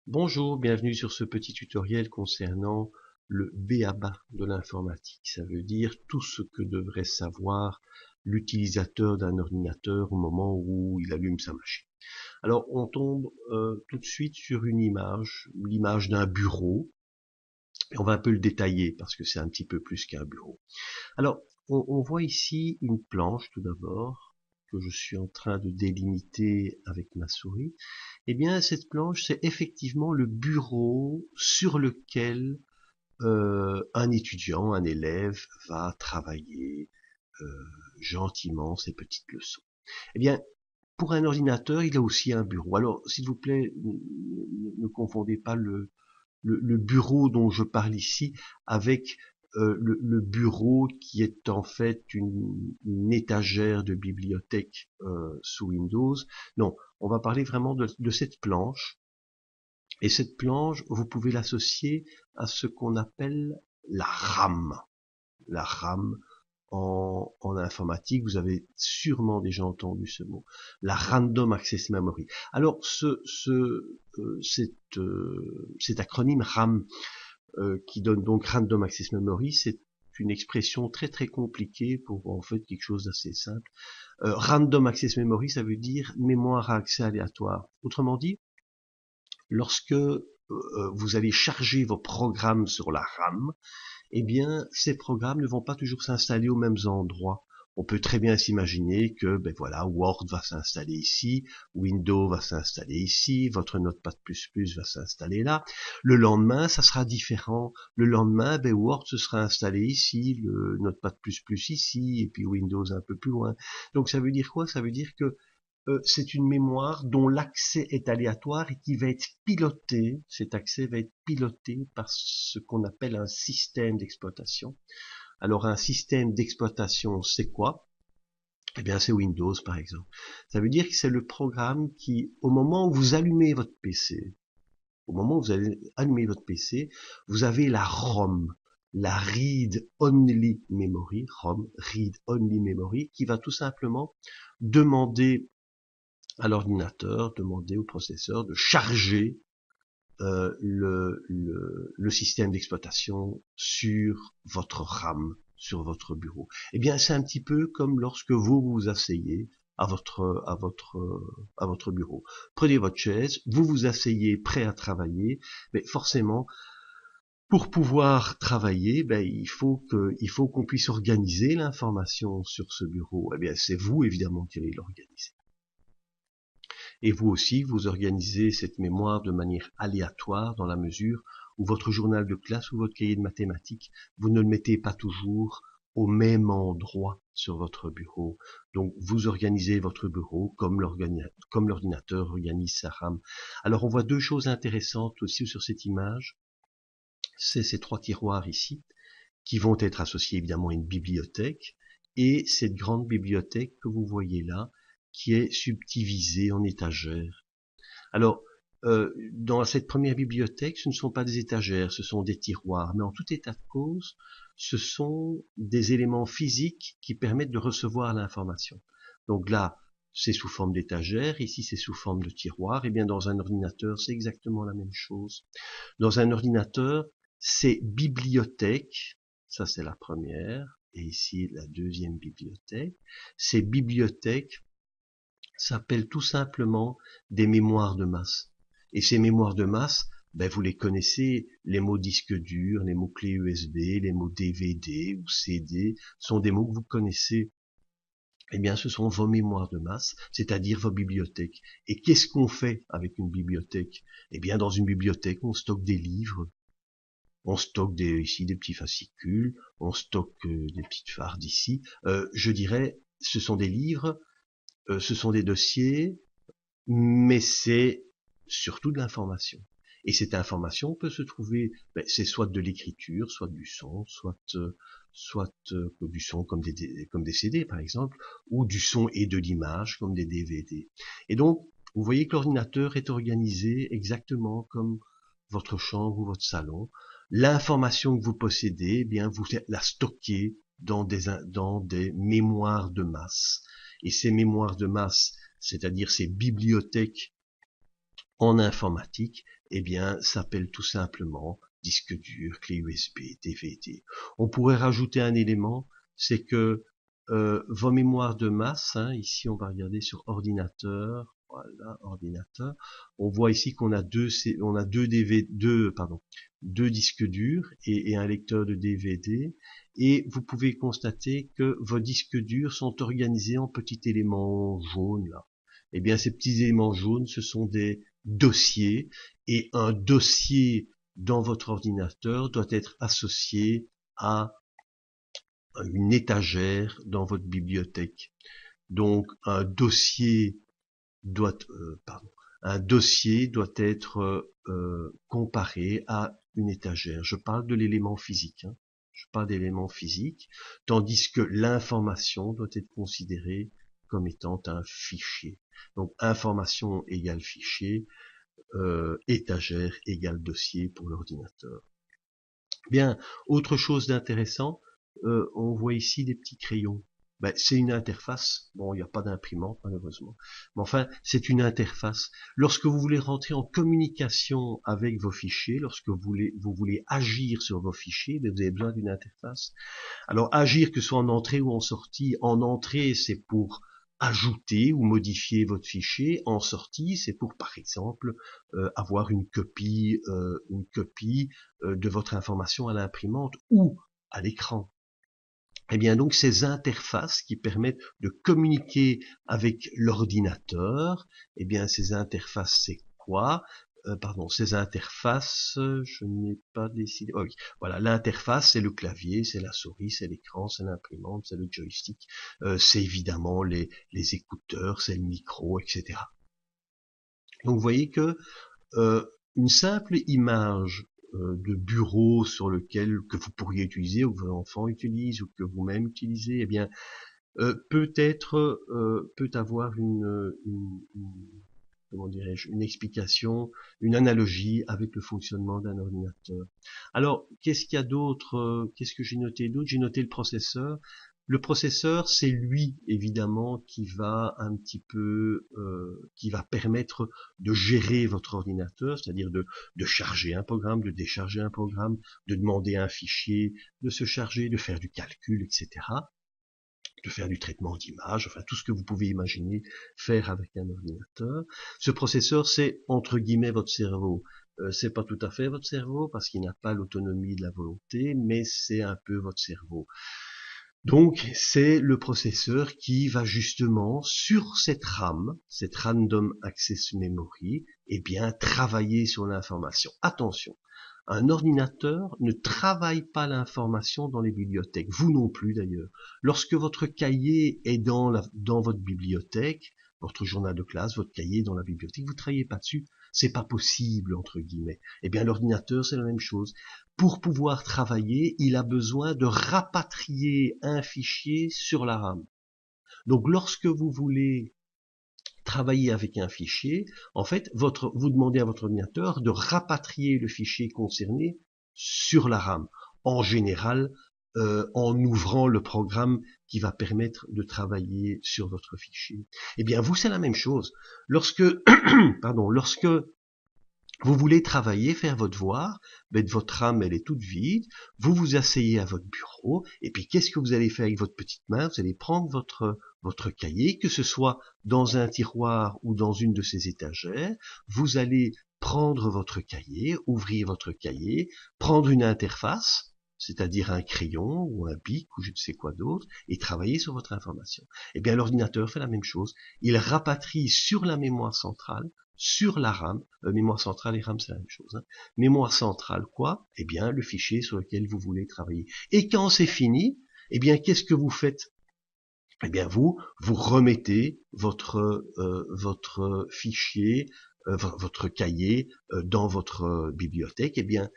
Bonjour, bienvenue sur ce petit tutoriel concernant le b.a.-ba de l'informatique. Ça veut dire tout ce que devrait savoir l'utilisateur d'un ordinateur au moment où il allume sa machine. Alors on tombe tout de suite sur une image, l'image d'un bureau, et on va un peu le détailler parce que c'est un petit peu plus qu'un bureau. Alors on voit ici une planche tout d'abord, que je suis en train de délimiter avec ma souris. Eh bien, cette planche, c'est effectivement le bureau sur lequel un étudiant, un élève va travailler euh, gentiment ses petites leçons. Eh bien, pour un ordinateur, il a aussi un bureau. Alors, s'il vous plaît, ne confondez pas le bureau dont je parle ici avec le bureau qui est en fait une étagère de bibliothèque sous Windows. Non, on va parler vraiment de cette planche. Et cette planche, vous pouvez l'associer à ce qu'on appelle la RAM. La RAM en informatique, vous avez sûrement déjà entendu ce mot, la Random Access Memory. Alors, cet acronyme RAM, qui donne donc Random Access Memory, c'est une expression très très compliquée pour en fait quelque chose d'assez simple. Random Access Memory, ça veut dire mémoire à accès aléatoire. Autrement dit, lorsque vous allez charger vos programmes sur la RAM, eh bien, ces programmes ne vont pas toujours s'installer aux mêmes endroits. On peut très bien s'imaginer que, ben voilà, Word va s'installer ici, Windows va s'installer ici, votre Notepad++ va s'installer là. Le lendemain, ça sera différent. Le lendemain, ben Word se sera installé ici, le Notepad++ ici, et puis Windows un peu plus loin. Donc ça veut dire quoi? Ça veut dire que c'est une mémoire dont l'accès est aléatoire et qui va être piloté, cet accès va être piloté par ce qu'on appelle un système d'exploitation. Alors un système d'exploitation, c'est quoi? Eh bien c'est Windows par exemple. Ça veut dire que c'est le programme qui, au moment où vous allumez votre PC, au moment où vous allez allumer votre PC, vous avez la ROM, la Read Only Memory, ROM, Read Only Memory, qui va tout simplement demander à l'ordinateur, demander au processeur de charger le système d'exploitation sur votre RAM, sur votre bureau. Eh bien, c'est un petit peu comme lorsque vous vous asseyez à votre bureau. Prenez votre chaise, vous vous asseyez prêt à travailler, mais forcément, pour pouvoir travailler, ben, il faut qu'on puisse organiser l'information sur ce bureau. Eh bien, c'est vous, évidemment, qui allez l'organiser. Et vous aussi, vous organisez cette mémoire de manière aléatoire dans la mesure où votre journal de classe ou votre cahier de mathématiques, vous ne le mettez pas toujours au même endroit sur votre bureau. Donc, vous organisez votre bureau comme l'ordinateur organise sa RAM. Alors, on voit deux choses intéressantes aussi sur cette image. C'est ces trois tiroirs ici, qui vont être associés évidemment à une bibliothèque, et cette grande bibliothèque que vous voyez là, qui est subdivisée en étagères. Alors, dans cette première bibliothèque, ce ne sont pas des étagères, ce sont des tiroirs, mais en tout état de cause, ce sont des éléments physiques qui permettent de recevoir l'information. Donc là, c'est sous forme d'étagères, ici c'est sous forme de tiroir, et bien dans un ordinateur, c'est exactement la même chose. Dans un ordinateur, c'est bibliothèque, ça c'est la première, et ici la deuxième bibliothèque. Ces bibliothèques s'appellent tout simplement des mémoires de masse. Et ces mémoires de masse, ben vous les connaissez, les mots disque dur, les mots clés USB, les mots DVD ou CD, sont des mots que vous connaissez. Eh bien, ce sont vos mémoires de masse, c'est-à-dire vos bibliothèques. Et qu'est-ce qu'on fait avec une bibliothèque? Eh bien, dans une bibliothèque, on stocke des livres, on stocke ici des petits fascicules, on stocke des petites fardes ici. Je dirais, ce sont des livres, ce sont des dossiers, mais c'est surtout de l'information. Et cette information peut se trouver, ben, c'est soit de l'écriture, soit du son, soit du son comme des CD par exemple, ou du son et de l'image comme des DVD. Et donc, vous voyez que l'ordinateur est organisé exactement comme votre chambre ou votre salon. L'information que vous possédez, eh bien, vous la stockez dans des mémoires de masse. Et ces mémoires de masse, c'est-à-dire ces bibliothèques en informatique, eh bien, s'appelle tout simplement disque dur, clé USB, DVD. On pourrait rajouter un élément, c'est que vos mémoires de masse, hein, ici on va regarder sur ordinateur, voilà, ordinateur, on voit ici qu'on a deux disques durs et un lecteur de DVD, et vous pouvez constater que vos disques durs sont organisés en petits éléments jaunes là. Eh bien, ces petits éléments jaunes, ce sont des dossiers, et un dossier dans votre ordinateur doit être associé à une étagère dans votre bibliothèque. Donc, doit, euh, pardon, un dossier doit être comparé à une étagère. Je parle de l'élément physique. Hein. Je parle d'éléments physiques, tandis que l'information doit être considérée comme étant un fichier. Donc, information égale fichier, étagère égale dossier pour l'ordinateur. Bien, autre chose d'intéressant, on voit ici des petits crayons. Ben, c'est une interface. Bon, il n'y a pas d'imprimante, malheureusement. Mais enfin, c'est une interface. Lorsque vous voulez rentrer en communication avec vos fichiers, lorsque vous voulez agir sur vos fichiers, ben, vous avez besoin d'une interface. Alors, agir, que ce soit en entrée ou en sortie. En entrée, c'est pour ajouter ou modifier votre fichier. En sortie, c'est pour, par exemple, avoir une copie de votre information à l'imprimante ou à l'écran. Eh bien donc ces interfaces qui permettent de communiquer avec l'ordinateur, eh bien ces interfaces c'est quoi? Ces interfaces, je n'ai pas décidé. Oh oui, voilà, l'interface c'est le clavier, c'est la souris, c'est l'écran, c'est l'imprimante, c'est le joystick, c'est évidemment les écouteurs, c'est le micro, etc. Donc vous voyez que une simple image de bureau sur lequel que vous pourriez utiliser ou que vos enfants utilisent ou que vous-même utilisez, eh bien peut avoir comment dirais-je, une explication, une analogie avec le fonctionnement d'un ordinateur. Alors, qu'est-ce qu'il y a d'autre? Qu'est-ce que j'ai noté d'autre? J'ai noté le processeur. Le processeur, c'est lui, évidemment, qui va un petit peu, qui va permettre de gérer votre ordinateur, c'est-à-dire de charger un programme, de décharger un programme, de demander un fichier, de se charger, de faire du calcul, etc., de faire du traitement d'image, enfin tout ce que vous pouvez imaginer faire avec un ordinateur. Ce processeur, c'est entre guillemets votre cerveau. C'est pas tout à fait votre cerveau parce qu'il n'a pas l'autonomie de la volonté, mais c'est un peu votre cerveau. Donc c'est le processeur qui va justement sur cette RAM, cette Random Access Memory, eh bien travailler sur l'information. Attention, un ordinateur ne travaille pas l'information dans les bibliothèques, vous non plus d'ailleurs. Lorsque votre cahier est dans votre bibliothèque, votre journal de classe, votre cahier est dans la bibliothèque, vous ne travaillez pas dessus, c'est pas possible, entre guillemets. Eh bien l'ordinateur, c'est la même chose. Pour pouvoir travailler, il a besoin de rapatrier un fichier sur la RAM. Donc lorsque vous voulez travailler avec un fichier, en fait, vous demandez à votre ordinateur de rapatrier le fichier concerné sur la RAM. En général, en ouvrant le programme qui va permettre de travailler sur votre fichier. Eh bien, vous, c'est la même chose. Lorsque vous voulez travailler, faire votre devoir, ben votre RAM elle est toute vide, vous vous asseyez à votre bureau, et puis qu'est-ce que vous allez faire avec votre petite main? Vous allez prendre votre cahier, que ce soit dans un tiroir ou dans une de ces étagères, vous allez prendre votre cahier, ouvrir votre cahier, prendre une interface, c'est-à-dire un crayon ou un bic ou je ne sais quoi d'autre, et travailler sur votre information. Eh bien l'ordinateur fait la même chose, il rapatrie sur la mémoire centrale, sur la RAM, mémoire centrale et RAM c'est la même chose. Hein. Mémoire centrale quoi? Eh bien le fichier sur lequel vous voulez travailler. Et quand c'est fini, eh bien qu'est-ce que vous faites? Eh bien vous remettez votre fichier, votre cahier dans votre bibliothèque. Eh bien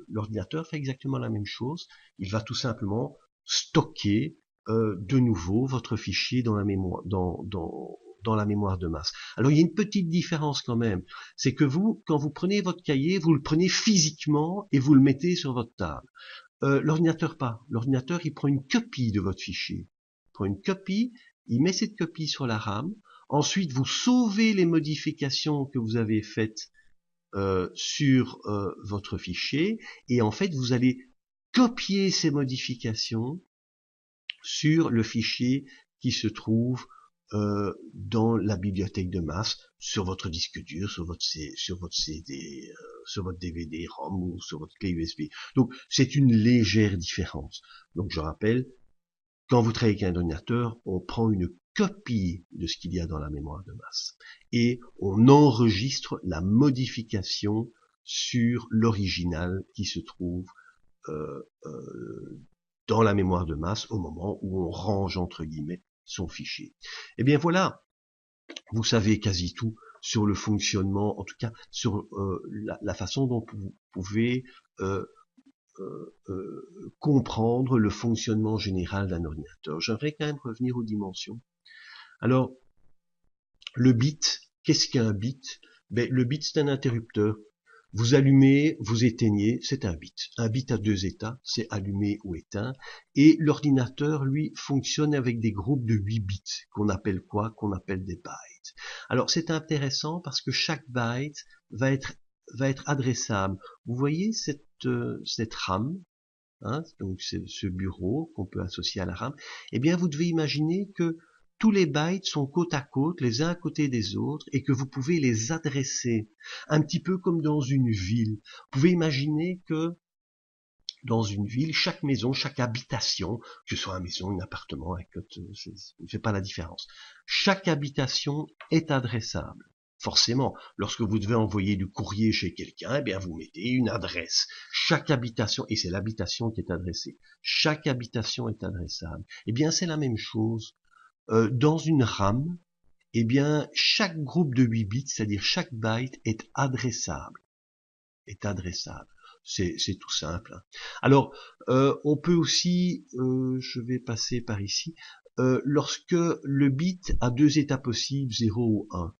l'ordinateur fait exactement la même chose. Il va tout simplement stocker de nouveau votre fichier dans la mémoire, dans la mémoire de masse. Alors il y a une petite différence quand même, c'est que vous, quand vous prenez votre cahier, vous le prenez physiquement et vous le mettez sur votre table. L'ordinateur pas. L'ordinateur il prend une copie de votre fichier. Il prend une copie, il met cette copie sur la RAM. Ensuite, vous sauvez les modifications que vous avez faites sur votre fichier, et en fait, vous allez copier ces modifications sur le fichier qui se trouve dans la bibliothèque de masse, sur votre disque dur, sur votre CD, sur votre DVD ROM ou sur votre clé USB. Donc c'est une légère différence. Donc je rappelle, quand vous travaillez avec un ordinateur, on prend une copie de ce qu'il y a dans la mémoire de masse et on enregistre la modification sur l'original qui se trouve euh, euh, dans la mémoire de masse au moment où on range entre guillemets son fichier. Eh bien voilà, vous savez quasi tout sur le fonctionnement, en tout cas sur la façon dont vous pouvez comprendre le fonctionnement général d'un ordinateur. J'aimerais quand même revenir aux dimensions. Alors, le bit, qu'est-ce qu'un bit? Ben, le bit, c'est un interrupteur. Vous allumez, vous éteignez, c'est un bit. Un bit a deux états, c'est allumé ou éteint. Et l'ordinateur, lui, fonctionne avec des groupes de 8 bits, qu'on appelle quoi? Qu'on appelle des bytes. Alors, c'est intéressant parce que chaque byte va être adressable. Vous voyez cette RAM, hein, donc c'est ce bureau qu'on peut associer à la RAM. Eh bien, vous devez imaginer que tous les bytes sont côte à côte, les uns à côté des autres, et que vous pouvez les adresser, un petit peu comme dans une ville. Vous pouvez imaginer que dans une ville, chaque maison, chaque habitation, que ce soit une maison, un appartement, ne fait pas la différence. Chaque habitation est adressable. Forcément, lorsque vous devez envoyer du courrier chez quelqu'un, eh bien vous mettez une adresse. Chaque habitation, et c'est l'habitation qui est adressée, chaque habitation est adressable. Eh bien c'est la même chose. Dans une RAM, eh bien, chaque groupe de 8 bits, c'est-à-dire chaque byte, est adressable. C'est tout simple. Alors, on peut aussi, je vais passer par ici, lorsque le bit a deux états possibles, 0 ou 1.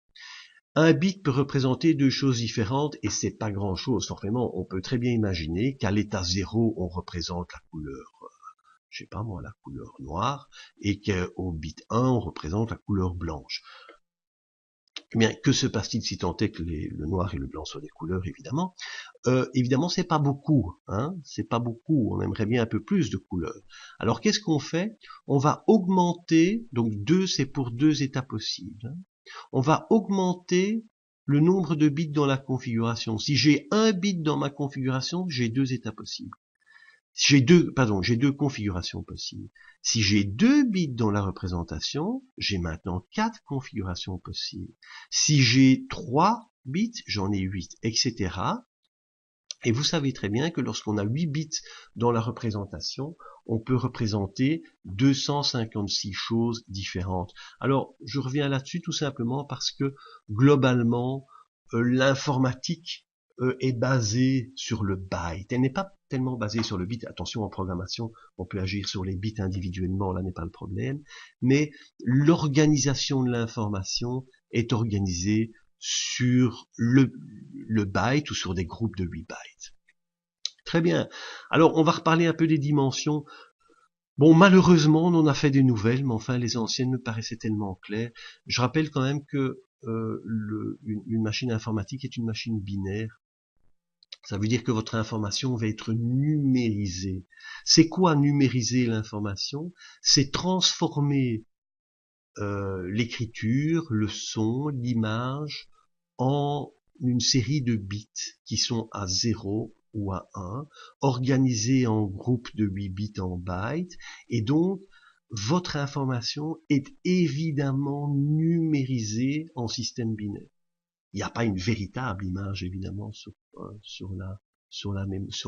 Un bit peut représenter deux choses différentes et c'est pas grand-chose. Forcément, on peut très bien imaginer qu'à l'état 0, on représente la couleur, je sais pas moi, la couleur noire, et qu'au bit 1, on représente la couleur blanche. Eh bien, que se passe-t-il si tant est que le noir et le blanc soient des couleurs, évidemment? Évidemment, c'est pas beaucoup, hein, c'est pas beaucoup. On aimerait bien un peu plus de couleurs. Alors, qu'est-ce qu'on fait? On va augmenter, donc 2, c'est pour deux états possibles. Hein. On va augmenter le nombre de bits dans la configuration. Si j'ai un bit dans ma configuration, j'ai deux états possibles. J'ai deux configurations possibles. Si j'ai 2 bits dans la représentation, j'ai maintenant 4 configurations possibles. Si j'ai 3 bits, j'en ai 8, etc. Et vous savez très bien que lorsqu'on a 8 bits dans la représentation, on peut représenter 256 choses différentes. Alors, je reviens là-dessus tout simplement parce que, globalement, l'informatique est basée sur le byte. Elle n'est pas tellement basée sur le bit. Attention, en programmation, on peut agir sur les bits individuellement, là n'est pas le problème. Mais l'organisation de l'information est organisée sur le byte ou sur des groupes de 8 bytes. Très bien. Alors, on va reparler un peu des dimensions. Bon, malheureusement, on en a fait des nouvelles, mais enfin, les anciennes me paraissaient tellement claires. Je rappelle quand même que une machine informatique est une machine binaire. Ça veut dire que votre information va être numérisée. C'est quoi numériser l'information? C'est transformer l'écriture, le son, l'image en une série de bits qui sont à 0 ou à 1, organisés en groupes de 8 bits en bytes, et donc votre information est évidemment numérisée en système binaire. Il n'y a pas une véritable image évidemment sur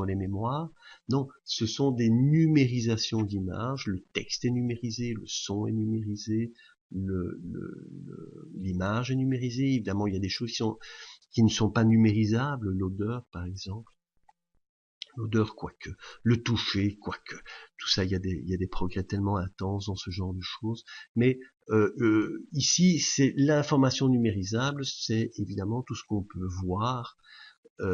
les mémoires. Non, ce sont des numérisations d'images. Le texte est numérisé, le son est numérisé, l'image est numérisée. Évidemment, il y a des choses qui ne sont pas numérisables, l'odeur par exemple. L'odeur, quoique. Le toucher, quoique. Tout ça, il y a des progrès tellement intenses dans ce genre de choses. Mais ici, c'est l'information numérisable, c'est évidemment tout ce qu'on peut voir,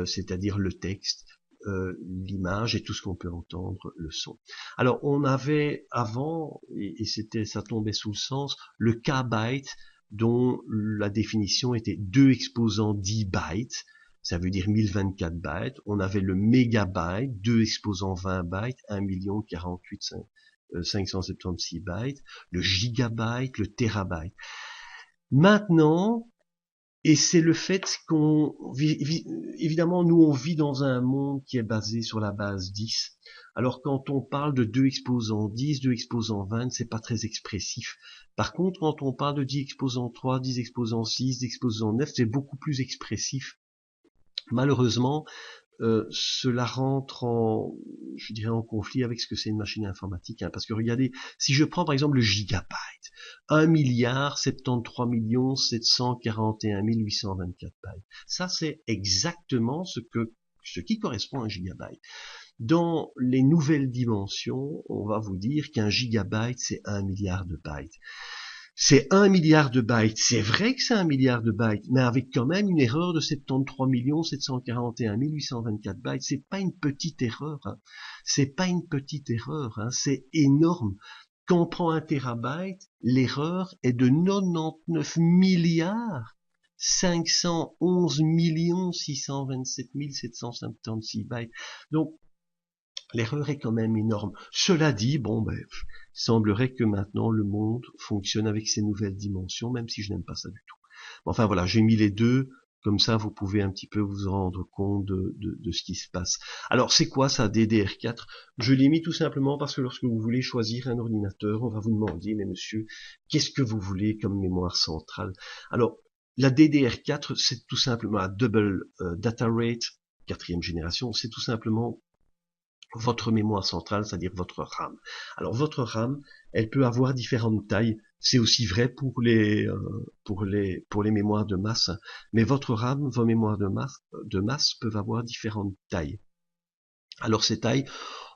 c'est-à-dire le texte, l'image et tout ce qu'on peut entendre, le son. Alors, on avait avant, et ça tombait sous le sens, le kbyte. dont la définition était 2 exposants 10 bytes, ça veut dire 1024 bytes. On avait le mégabyte, 2 exposants 20 bytes, 1 48 576 bytes, le gigabyte, le terabyte. Maintenant, et c'est le fait qu'on évidemment, nous, on vit dans un monde qui est basé sur la base 10. Alors, quand on parle de 2 exposants 10, 2 exposants 20, c'est pas très expressif. Par contre, quand on parle de 10 exposants 3, 10 exposants 6, 10 exposants 9, c'est beaucoup plus expressif. Malheureusement, cela rentre en, je dirais, en conflit avec ce que c'est une machine informatique, hein, parce que regardez, si je prends par exemple le gigabyte, 1 milliard 73 millions 741 824 bytes, ça c'est exactement ce qui correspond à un gigabyte. Dans les nouvelles dimensions, on va vous dire qu'un gigabyte c'est 1 milliard de bytes. C'est 1 milliard de bytes. C'est vrai que c'est 1 milliard de bytes, mais avec quand même une erreur de 73 741 824 bytes. C'est pas une petite erreur, hein. C'est pas une petite erreur, hein. C'est énorme. Quand on prend un terabyte, l'erreur est de 99 milliards 511 627 776 bytes. Donc, l'erreur est quand même énorme. Cela dit, bon, il semblerait que maintenant le monde fonctionne avec ces nouvelles dimensions, même si je n'aime pas ça du tout. Enfin voilà, j'ai mis les deux, comme ça vous pouvez un petit peu vous rendre compte de ce qui se passe. Alors c'est quoi ça, DDR4? Je l'ai mis tout simplement parce que lorsque vous voulez choisir un ordinateur, on va vous demander, mais monsieur, qu'est-ce que vous voulez comme mémoire centrale? Alors, la DDR4, c'est tout simplement la Double Data Rate, 4e génération, c'est tout simplement votre mémoire centrale, c'est-à-dire votre RAM. Alors votre RAM, elle peut avoir différentes tailles. C'est aussi vrai pour les mémoires de masse. Mais votre RAM, vos mémoires de masse peuvent avoir différentes tailles. Alors ces tailles,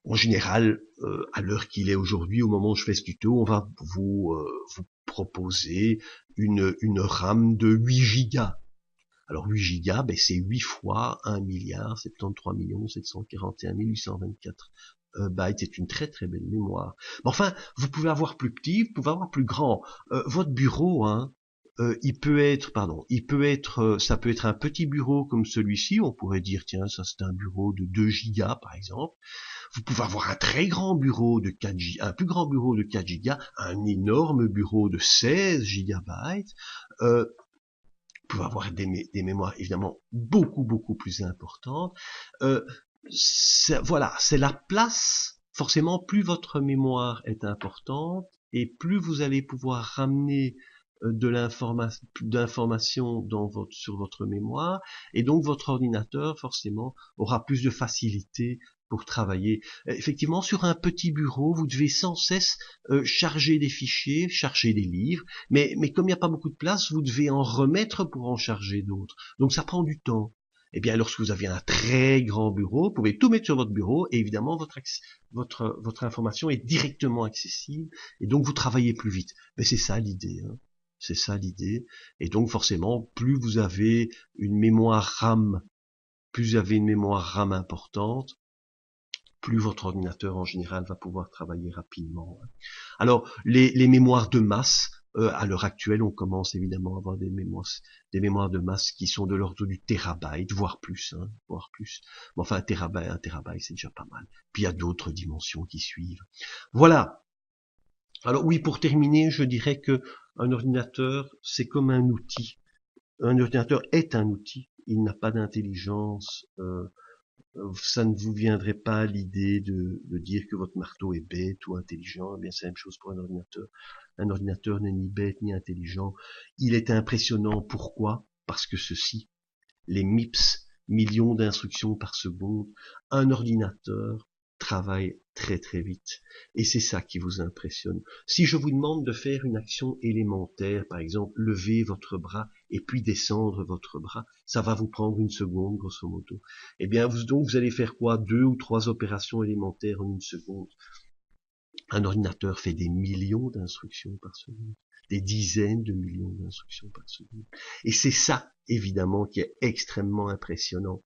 en général, à l'heure qu'il est aujourd'hui, au moment où je fais ce tuto, on va vous proposer une RAM de 8 gigas. Alors 8 gigas, c'est 8 fois 1 milliard 73 741 824 bytes. C'est une très très belle mémoire. Mais enfin, vous pouvez avoir plus petit, vous pouvez avoir plus grand. Votre bureau, hein, ça peut être un petit bureau comme celui-ci. On pourrait dire, tiens, ça c'est un bureau de 2 gigas par exemple. Vous pouvez avoir un très grand bureau de 4 gigas, un plus grand bureau de 4 gigas, un énorme bureau de 16 gigabytes. Vous pouvez avoir des mémoires évidemment beaucoup plus importantes. Voilà, c'est la place. Forcément, plus votre mémoire est importante et plus vous allez pouvoir ramener d'informations sur votre mémoire, et donc votre ordinateur forcément aura plus de facilité pour travailler. Effectivement, sur un petit bureau, vous devez sans cesse charger des fichiers, charger des livres, mais comme il n'y a pas beaucoup de place, vous devez en remettre pour en charger d'autres. Donc ça prend du temps. Eh bien, lorsque vous avez un très grand bureau, vous pouvez tout mettre sur votre bureau, et évidemment, votre information est directement accessible, et donc vous travaillez plus vite. Mais c'est ça l'idée, hein. C'est ça l'idée. Et donc forcément, plus vous avez une mémoire RAM importante, plus votre ordinateur en général va pouvoir travailler rapidement. Alors, les mémoires de masse, à l'heure actuelle, on commence évidemment à avoir des mémoires de masse qui sont de l'ordre du terabyte, voire plus, hein, voire plus. Mais enfin, un terabyte, c'est déjà pas mal. Puis il y a d'autres dimensions qui suivent. Voilà. Alors oui, pour terminer, je dirais que un ordinateur, c'est comme un outil. Un ordinateur est un outil. Il n'a pas d'intelligence. Ça ne vous viendrait pas à l'idée de dire que votre marteau est bête ou intelligent. Eh bien, c'est la même chose pour un ordinateur. Un ordinateur n'est ni bête ni intelligent. Il est impressionnant. Pourquoi? Parce que les MIPS, millions d'instructions par seconde, un ordinateur travaille très très vite. Et c'est ça qui vous impressionne. Si je vous demande de faire une action élémentaire, par exemple, lever votre bras et puis descendre votre bras, ça va vous prendre 1 seconde, grosso modo. Eh bien, vous allez faire quoi? 2 ou 3 opérations élémentaires en 1 seconde. Un ordinateur fait des millions d'instructions par seconde, des dizaines de millions d'instructions par seconde. Et c'est ça, évidemment, qui est extrêmement impressionnant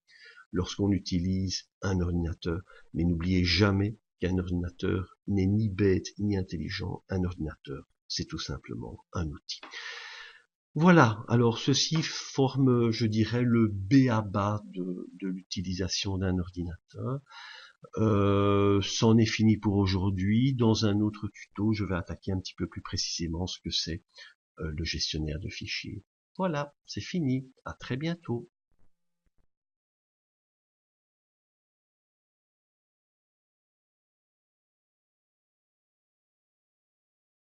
lorsqu'on utilise un ordinateur. Mais n'oubliez jamais qu'un ordinateur n'est ni bête ni intelligent. Un ordinateur, c'est tout simplement un outil. Voilà, alors ceci forme, je dirais, le b.a.-ba de l'utilisation d'un ordinateur. C'en est fini pour aujourd'hui. Dans un autre tuto, je vais attaquer un petit peu plus précisément ce que c'est le gestionnaire de fichiers. Voilà, c'est fini. À très bientôt.